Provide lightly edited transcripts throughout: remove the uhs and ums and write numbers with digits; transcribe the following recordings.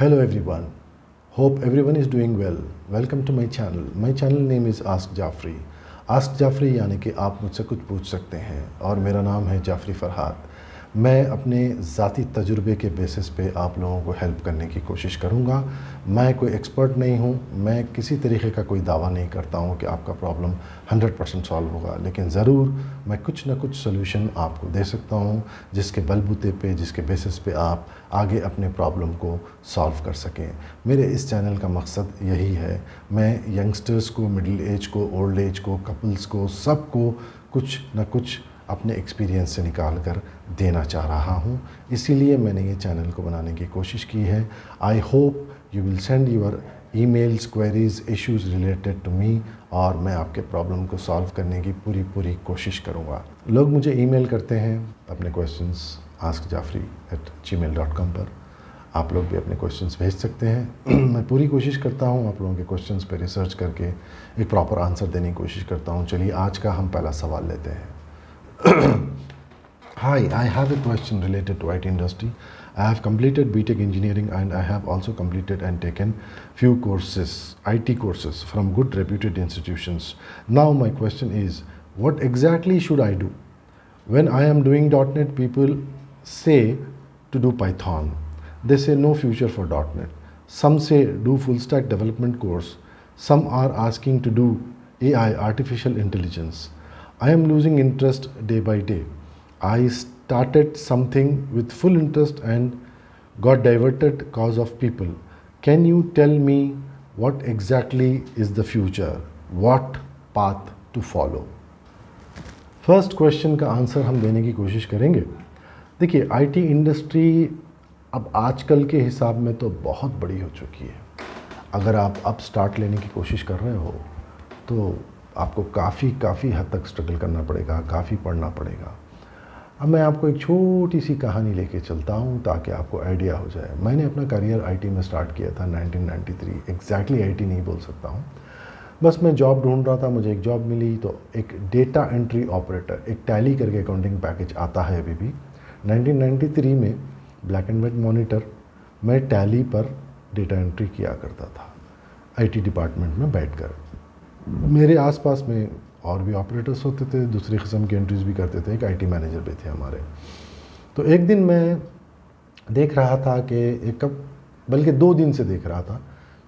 Hello everyone. Hope everyone is doing well. Welcome to my channel. My channel name is Ask Jafri. Ask Jafri यानी कि आप मुझसे कुछ पूछ सकते हैं और मेरा नाम है जाफरी फरहाद। मैं अपने ज़ाती तजुर्बे के बेसिस पे आप लोगों को हेल्प करने की कोशिश करूँगा। मैं कोई एक्सपर्ट नहीं हूँ, मैं किसी तरीके का कोई दावा नहीं करता हूँ कि आपका प्रॉब्लम 100% सॉल्व होगा, लेकिन ज़रूर मैं कुछ ना कुछ सोल्यूशन आपको दे सकता हूँ जिसके बलबूते पे, जिसके बेसिस पे आप आगे अपने प्रॉब्लम को सॉल्व कर सकें। मेरे इस चैनल का मकसद यही है। मैं यंगस्टर्स को, मिडिल एज को, ओल्ड एज को, कपल्स को, सबको कुछ ना कुछ अपने एक्सपीरियंस से निकाल कर देना चाह रहा हूँ, इसीलिए मैंने ये चैनल को बनाने की कोशिश की है। I hope you will send your emails, queries, issues related to me और मैं आपके प्रॉब्लम को सॉल्व करने की पूरी कोशिश करूँगा। लोग मुझे ईमेल करते हैं अपने क्वेश्चंस askjafri@gmail.com पर। आप लोग भी अपने क्वेश्चंस भेज सकते हैं। मैं पूरी कोशिश करता हूँ आप लोगों के क्वेश्चंस पर रिसर्च करके एक प्रॉपर आंसर देने की कोशिश करता हूँ। चलिए आज का हम पहला सवाल लेते हैं। Hi, I have a question related to IT industry. I have completed BTech engineering and I have also completed and taken few courses, IT courses from good reputed institutions. Now my question is, what exactly should I do? When I am doing .NET, people say to do Python. They say no future for .NET. Some say do full stack development course. Some are asking to do AI, artificial intelligence. I am losing interest day by day. I started something with full interest and got diverted cause of people. Can you tell me what exactly is the future? What path to follow? First question का answer हम देने की कोशिश करेंगे। देखिए, IT industry अब आजकल के हिसाब में तो बहुत बड़ी हो चुकी है। अगर आप अब स्टार्ट लेने की कोशिश कर रहे हो तो आपको काफ़ी हद तक स्ट्रगल करना पड़ेगा, काफ़ी पढ़ना पड़ेगा। अब मैं आपको एक छोटी सी कहानी लेके चलता हूँ ताकि आपको आइडिया हो जाए। मैंने अपना करियर आईटी में स्टार्ट किया था 1993। एग्जैक्टली आईटी नहीं बोल सकता हूँ, बस मैं जॉब ढूंढ रहा था। मुझे एक जॉब मिली तो एक डेटा एंट्री ऑपरेटर, एक टैली करके अकाउंटिंग पैकेज आता है अभी भी। 1993 में ब्लैक एंड वाइट मॉनिटर मैं टैली पर डेटा एंट्री किया करता था आईटी डिपार्टमेंट में बैठकर। मेरे आसपास में और भी ऑपरेटर्स होते थे, दूसरी किस्म की एंट्रीज भी करते थे। एक आईटी मैनेजर भी थे हमारे। तो एक दिन मैं देख रहा था कि बल्कि 2 दिन से देख रहा था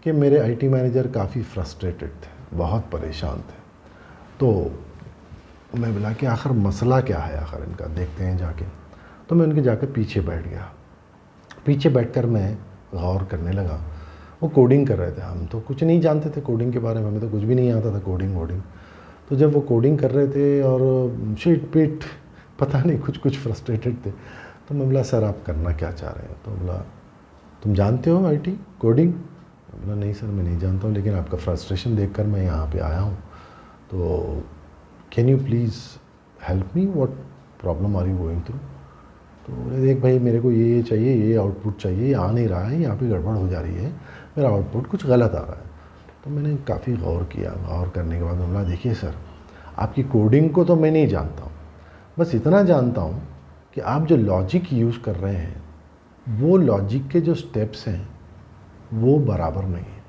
कि मेरे आईटी मैनेजर काफ़ी फ्रस्ट्रेटेड थे, बहुत परेशान थे। तो मैं बोला कि आखिर मसला क्या है, आखिर इनका देखते हैं जाके। तो मैं उनके जाकर पीछे बैठ गया। पीछे बैठकर मैं गौर करने लगा। वो कोडिंग कर रहे थे। हम तो कुछ नहीं जानते थे कोडिंग के बारे में, हमें तो कुछ भी नहीं आता था कोडिंग। तो जब वो कोडिंग कर रहे थे और शीट पीट पता नहीं कुछ फ्रस्ट्रेटेड थे, तो मैं बोला सर आप करना क्या चाह रहे हैं? तो बोला तुम जानते हो आईटी कोडिंग? बोला नहीं सर मैं नहीं जानता हूँ, लेकिन आपका फ्रस्ट्रेशन देखकर मैं यहाँ पे आया हूँ, तो can you please help me, what problem are you going through? तो बोले देख भाई, मेरे को ये चाहिए, ये आउटपुट चाहिए, ये आ नहीं रहा है, यहाँ पे गड़बड़ हो जा रही है, मेरा आउटपुट कुछ गलत आ रहा है। तो मैंने काफ़ी गौर किया। गौर करने के बाद बोला देखिए सर, आपकी कोडिंग को तो मैं नहीं जानता हूँ, बस इतना जानता हूँ कि आप जो लॉजिक यूज़ कर रहे हैं वो लॉजिक के जो स्टेप्स हैं वो बराबर नहीं है।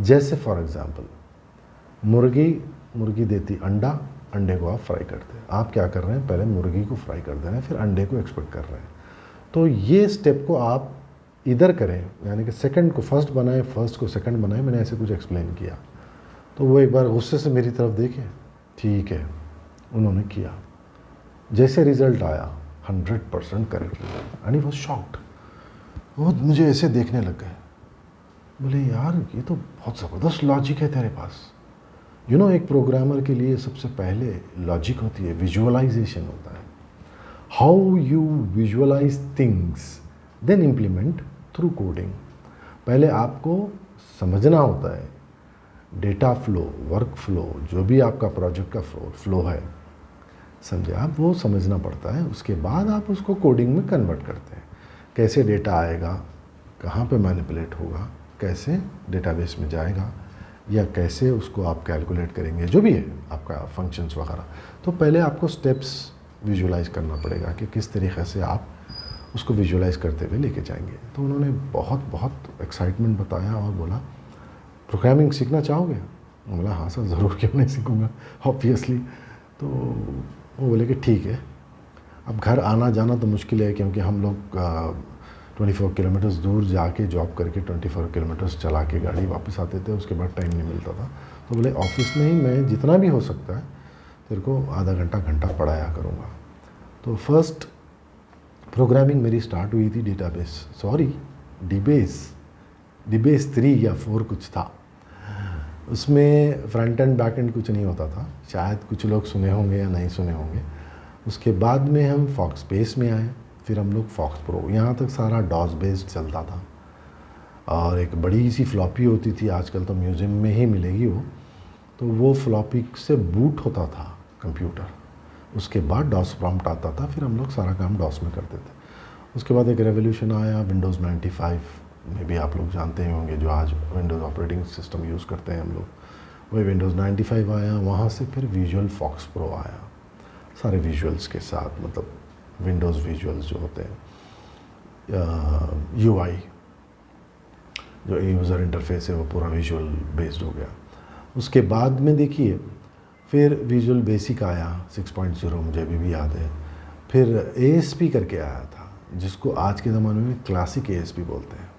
जैसे फॉर एग्ज़ाम्पल मुर्गी देती अंडा, अंडे को आप फ्राई करते हैं। आप क्या कर रहे हैं, पहले मुर्गी को फ्राई कर दे रहे हैं, फिर अंडे को एक्सपेक्ट कर रहे हैं। तो ये स्टेप को आप इधर करें, यानी कि सेकंड को फर्स्ट बनाए, फर्स्ट को सेकंड बनाए। मैंने ऐसे कुछ एक्सप्लेन किया। तो वो एक बार गुस्से से मेरी तरफ देखे, ठीक है, उन्होंने किया। जैसे रिज़ल्ट आया 100% correct result, and he was shocked. वो मुझे ऐसे देखने लग गए, बोले यार ये तो बहुत ज़बरदस्त लॉजिक है तेरे पास। यू नो, एक प्रोग्रामर के लिए सबसे पहले लॉजिक होती है, विजुअलाइजेशन होता है। How you visualize things then implement through coding. पहले आपको समझना होता है डेटा फ्लो, वर्क फ्लो, जो भी आपका प्रोजेक्ट का फ्लो है, समझे आप, वो समझना पड़ता है। उसके बाद आप उसको कोडिंग में कन्वर्ट करते हैं। कैसे डेटा आएगा, कहाँ पे मैनिपुलेट होगा, कैसे डेटाबेस में जाएगा, या कैसे उसको आप कैलकुलेट करेंगे, जो भी है आपका फंक्शंस वगैरह। तो पहले आपको स्टेप्स विजुअलाइज करना पड़ेगा कि किस तरीक़े से आप उसको विजुअलाइज करते हुए लेके जाएंगे। तो उन्होंने बहुत बहुत एक्साइटमेंट बताया और बोला प्रोग्रामिंग सीखना चाहोगे? मैं बोला हाँ सर ज़रूर, क्यों नहीं सीखूँगा ऑब्वियसली। तो वो बोले कि ठीक है। अब घर आना जाना तो मुश्किल है क्योंकि हम लोग 24 किलोमीटर्स दूर जाके जॉब करके 24 किलोमीटर्स चला के गाड़ी वापस आते थे, उसके बाद टाइम नहीं मिलता था। तो बोले ऑफिस में ही मैं जितना भी हो सकता है तेरे को आधा घंटा पढ़ाया करूँगा। तो फर्स्ट प्रोग्रामिंग मेरी स्टार्ट हुई थी डीबेस 3 या 4 कुछ था। उसमें फ्रंट एंड बैक एंड कुछ नहीं होता था, शायद कुछ लोग सुने होंगे या नहीं सुने होंगे। उसके बाद में हम फॉक्स बेस में आए, फिर हम लोग फॉक्स प्रो, यहाँ तक सारा डॉस बेस्ड चलता था। और एक बड़ी सी फ्लॉपी होती थी, आजकल तो म्यूज़ियम में ही मिलेगी वो, तो वो फ्लॉपी से बूट होता था कंप्यूटर। उसके बाद डॉस प्रॉम्प्ट आता था, फिर हम लोग सारा काम डॉस में करते थे। उसके बाद एक रेवोल्यूशन आया विंडोज़ 95 में, भी आप लोग जानते ही होंगे, जो आज विंडोज़ ऑपरेटिंग सिस्टम यूज़ करते हैं हम लोग, वही विंडोज़ 95 आया। वहाँ से फिर विजुअल फॉक्स प्रो आया, सारे विजुअल्स के साथ, मतलब विंडोज़ विजुअल्स जो होते हैं, यूआई जो यूज़र इंटरफेस है वो पूरा विजुअल बेस्ड हो गया। उसके बाद में देखिए फिर विजुअल बेसिक आया 6.0, मुझे अभी भी याद है। फिर ASP करके आया था, जिसको आज के ज़माने में क्लासिक ASP बोलते हैं,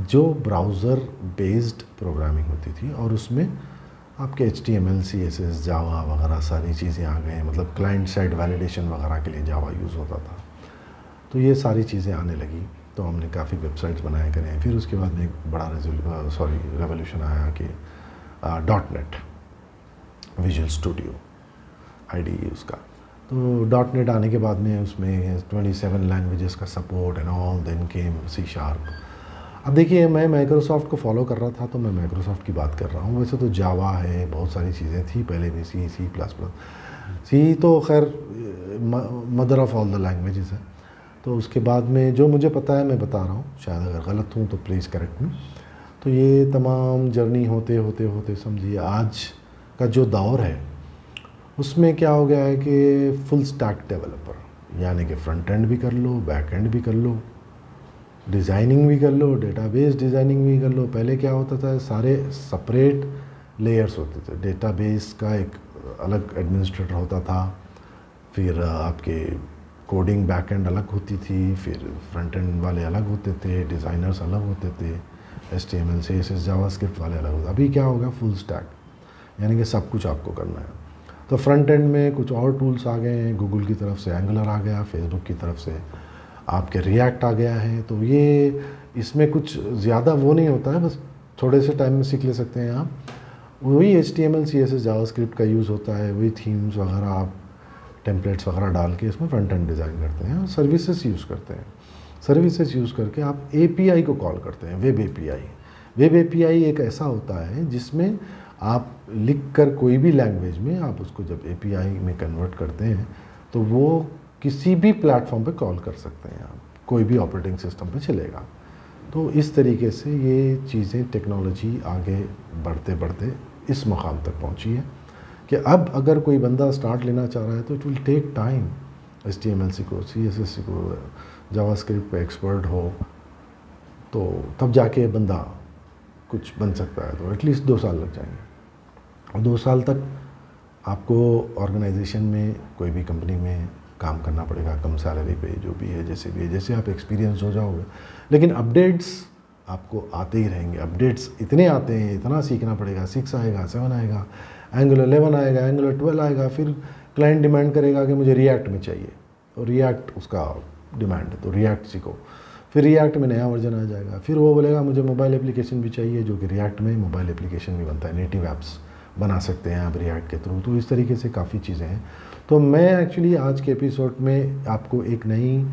जो ब्राउज़र बेस्ड प्रोग्रामिंग होती थी और उसमें आपके HTML CSS जावा वगैरह सारी चीज़ें आ गए, मतलब क्लाइंट साइड वैलिडेशन वगैरह के लिए जावा यूज़ होता था। तो ये सारी चीज़ें आने लगी, तो हमने काफ़ी वेबसाइट्स बनाए करें। फिर उसके बाद में एक बड़ा रेवोल्यूशन आया कि .NET विजुअल स्टूडियो IDE उसका। तो .NET आने के बाद में उसमें 27 लैंग्वेजेस का support and all, then came C#। अब देखिए मैं माइक्रोसॉफ्ट को फॉलो कर रहा था, तो मैं माइक्रोसॉफ्ट की बात कर रहा हूँ। वैसे तो जावा है, बहुत सारी चीज़ें थी पहले भी, C तो खैर mother of all the languages है। तो उसके बाद में जो मुझे पता है मैं बता रहा हूँ, शायद अगर गलत हूँ तो प्लीज़ करेक्ट मी। तो ये तमाम जर्नी होते होते होते समझिए आज का जो दौर है उसमें क्या हो गया है कि फुल स्टैक डेवलपर, यानी कि फ्रंट एंड भी कर लो, बैक एंड भी कर लो, डिज़ाइनिंग भी कर लो, डेटाबेस डिज़ाइनिंग भी कर लो। पहले क्या होता था, सारे सेपरेट लेयर्स होते थे। डेटाबेस का एक अलग एडमिनिस्ट्रेटर होता था, फिर आपके कोडिंग बैक एंड अलग होती थी, फिर फ्रंट एंड वाले अलग होते थे, डिज़ाइनर्स अलग होते थे, HTML CSS जावास्क्रिप्ट वाले अलग होते। अभी क्या होगा, फुल स्टैक, यानी कि सब कुछ आपको करना है। तो फ्रंट एंड में कुछ और टूल्स आ गए हैं, गूगल की तरफ से एंगुलर आ गया, फेसबुक की तरफ से आपके रिएक्ट आ गया है। तो ये इसमें कुछ ज़्यादा वो नहीं होता है, बस थोड़े से टाइम में सीख ले सकते हैं आप। वही HTML CSS जावास्क्रिप्ट का यूज़ होता है, वही थीम्स वगैरह आप टेम्पलेट्स वगैरह डाल के इसमें फ्रंट एंड डिज़ाइन करते हैं। सर्विसेज यूज़ करते हैं, सर्विसेज यूज़ करके आप API को कॉल करते हैं, वेब API एक ऐसा होता है जिसमें आप लिख कर कोई भी लैंग्वेज में आप उसको जब API में कन्वर्ट करते हैं तो वो किसी भी प्लेटफॉर्म पे कॉल कर सकते हैं आप, कोई भी ऑपरेटिंग सिस्टम पे चलेगा। तो इस तरीके से ये चीज़ें, टेक्नोलॉजी आगे बढ़ते बढ़ते इस मुकाम तक पहुंची है कि अब अगर कोई बंदा स्टार्ट लेना चाह रहा है तो it will take time. HTML सीखो, CSS सीखो, जावास्क्रिप्ट पे एक्सपर्ट हो, तो तब जाके बंदा कुछ बन सकता है। तो एटलीस्ट 2 साल लग जाएंगे, और 2 साल तक आपको ऑर्गेनाइजेशन में, कोई भी कंपनी में काम करना पड़ेगा, कम सैलरी पे, जो भी है, जैसे भी है, जैसे आप एक्सपीरियंस हो जाओगे। लेकिन अपडेट्स आपको आते ही रहेंगे, अपडेट्स इतने आते हैं, इतना सीखना पड़ेगा। 6 आएगा, 7 आएगा, एंगुलर 11 आएगा, एंगुलर 12 आएगा, फिर क्लाइंट डिमांड करेगा कि मुझे रिएक्ट में चाहिए, और रिएक्ट उसका डिमांड है, तो रिएक्ट सीखो। फिर रिएक्ट में नया वर्जन आ जाएगा, फिर वो बोलेगा मुझे मोबाइल एप्लीकेशन भी चाहिए, जो कि रिएक्ट में मोबाइल एप्लीकेशन भी बनता है, नेटिव ऐप्स बना सकते हैं आप रिएक्ट के थ्रू। तो इस तरीके से काफ़ी चीज़ें हैं। तो मैं एक्चुअली आज के एपिसोड में आपको एक नई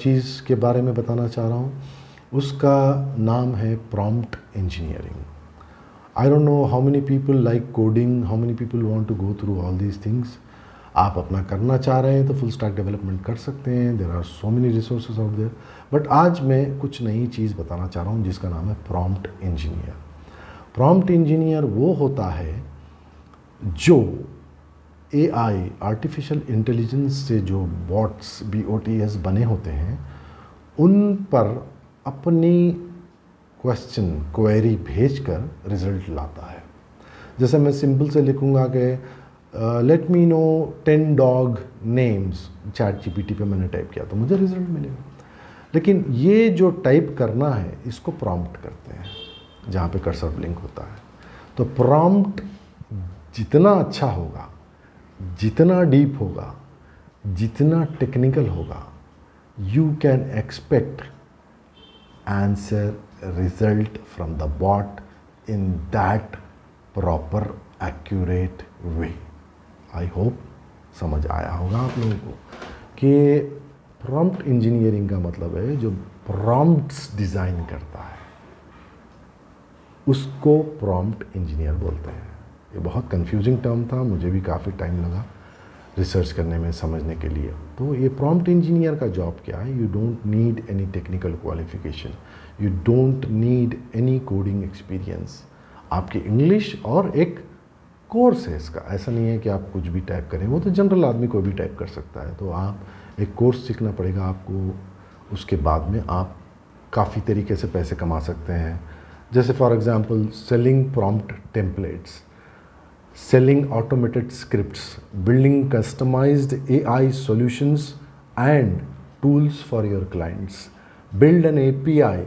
चीज़ के बारे में बताना चाह रहा हूँ, उसका नाम है prompt engineering. I don't know how many people like coding, how many people want to go through all these things. आप अपना करना चाह रहे हैं तो फुल स्टैक डेवलपमेंट कर सकते हैं, there are so many resources out there. But आज मैं कुछ नई चीज़ बताना चाह रहा हूँ जिसका नाम है प्रॉम्प्ट इंजीनियर। प्रॉम्प्ट इंजीनियर वो होता है जो AI आर्टिफिशियल इंटेलिजेंस से जो बॉट्स BOTS बने होते हैं उन पर अपनी क्वेश्चन क्वेरी भेजकर रिज़ल्ट लाता है। जैसे मैं सिंपल से लिखूंगा कि let me know 10 dog names, ChatGPT पे मैंने टाइप किया तो मुझे रिज़ल्ट मिलेगा। लेकिन ये जो टाइप करना है इसको प्रॉम्प्ट करते हैं, जहाँ पे कर्सर ब्लिंक होता है। तो प्रॉम्प्ट जितना अच्छा होगा, जितना डीप होगा, जितना टेक्निकल होगा, you can expect answer result from the bot in that proper accurate way. I hope समझ आया होगा आप लोगों को कि प्रॉम्प्ट इंजीनियरिंग का मतलब है जो प्रॉम्प्ट्स डिज़ाइन करता है उसको प्रॉम्प्ट इंजीनियर बोलते हैं। ये बहुत कंफ्यूजिंग टर्म था, मुझे भी काफ़ी टाइम लगा रिसर्च करने में, समझने के लिए। तो ये प्रॉम्प्ट इंजीनियर का जॉब क्या है? You don't need any technical qualification, you don't need any coding experience. आपकी इंग्लिश और एक कोर्स है इसका, ऐसा नहीं है कि आप कुछ भी टाइप करें, वो तो जनरल आदमी कोई भी टाइप कर सकता है। तो आप एक कोर्स सीखना पड़ेगा आपको, उसके बाद में आप काफ़ी तरीके से पैसे कमा सकते हैं। जैसे for example selling prompt templates, selling automated scripts, building customized AI solutions and tools for your clients, build an API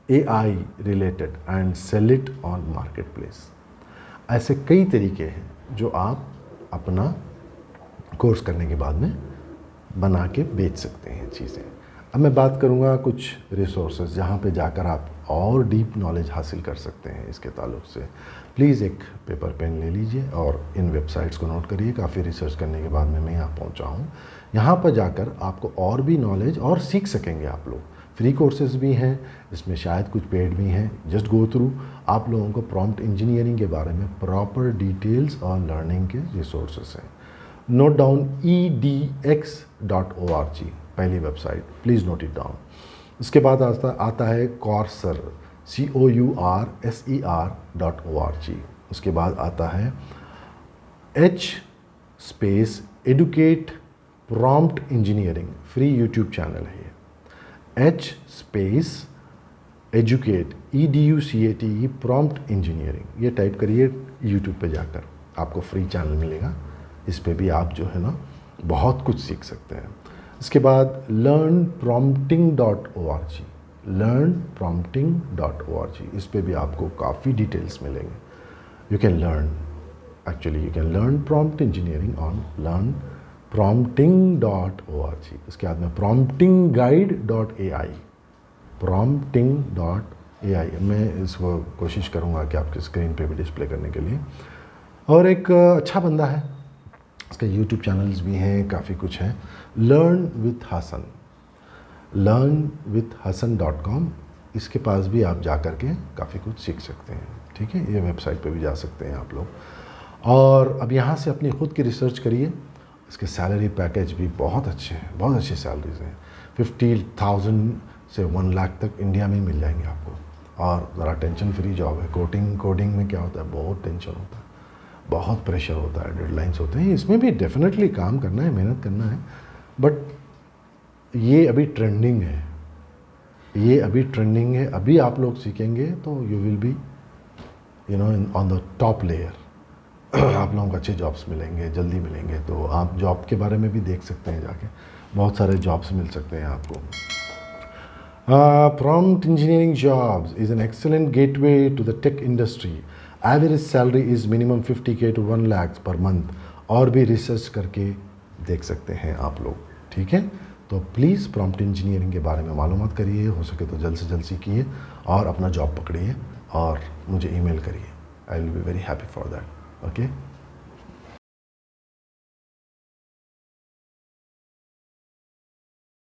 AI related and sell it on marketplace। ऐसे कई तरीके हैं जो आप अपना कोर्स करने के बाद में बना के बेच सकते हैं चीज़ें। अब मैं बात करूँगा कुछ रिसोर्सेज जहाँ पे जाकर आप और डीप नॉलेज हासिल कर सकते हैं इसके ताल्लुक से। प्लीज़ एक पेपर पेन ले लीजिए और इन वेबसाइट्स को नोट करिए। काफ़ी रिसर्च करने के बाद में मैं यहाँ पहुँचा हूँ। यहाँ पर जाकर आपको और भी नॉलेज और सीख सकेंगे आप लोग। फ्री कोर्सेज भी हैं, इसमें शायद कुछ पेड भी हैं। जस्ट गो थ्रू, आप लोगों को प्रॉम्प्ट इंजीनियरिंग के बारे में प्रॉपर डिटेल्स और लर्निंग के रिसोर्सेज हैं। नोट डाउन edx.org पहली website, please note it down. इसके बाद आता है कॉर्सर, COURSER.org। उसके बाद आता है H educate prompt engineering, free YouTube channel है ये। H-एडुकेट EDUCATE प्रॉम्प्ट इंजीनियरिंग, ये टाइप करिए यूट्यूब पे जाकर, आपको फ्री चैनल मिलेगा। इस पे भी आप जो है ना बहुत कुछ सीख सकते हैं। इसके बाद learnprompting.org, इस पे भी आपको काफ़ी डिटेल्स मिलेंगे। You can learn prompt engineering on learnprompting.org। इसके बाद में promptingguide.ai, मैं इसको कोशिश करूँगा कि आपके स्क्रीन पे भी डिस्प्ले करने के लिए। और एक अच्छा बंदा है, इसके यूट्यूब चैनल्स भी हैं, काफ़ी कुछ है, learnwithhasan.com। इसके पास भी आप जा कर के काफ़ी कुछ सीख सकते हैं। ठीक है, ये वेबसाइट पे भी जा सकते हैं आप लोग। और अब यहाँ से अपनी ख़ुद की रिसर्च करिए। इसके सैलरी पैकेज भी बहुत अच्छे हैं, बहुत अच्छी सैलरीज हैं। 50,000 से 1 लाख तक इंडिया में मिल जाएंगे आपको। और ज़रा टेंशन फ्री जॉब है। कोडिंग में क्या होता है, बहुत टेंशन होता है, बहुत प्रेशर होता है, डेडलाइंस होते हैं। इसमें भी डेफिनेटली काम करना है, मेहनत करना है, बट ये अभी ट्रेंडिंग है, अभी आप लोग सीखेंगे तो you will be on the top layer. आप लोगों को अच्छे जॉब्स मिलेंगे, जल्दी मिलेंगे। तो आप जॉब के बारे में भी देख सकते हैं जाके, बहुत सारे जॉब्स मिल सकते हैं आपको। Prompt engineering jobs is an excellent gateway to the tech industry. Average salary is minimum 50K to 1 lakh per month। और भी रिसर्च करके देख सकते हैं आप लोग। ठीक है, तो प्लीज़ प्रॉम्प्ट इंजीनियरिंग के बारे में मालूमात करिए, हो सके तो जल्द से जल्द सीखिए और अपना जॉब पकड़िए और मुझे ईमेल करिए। I will be very happy for that. Okay.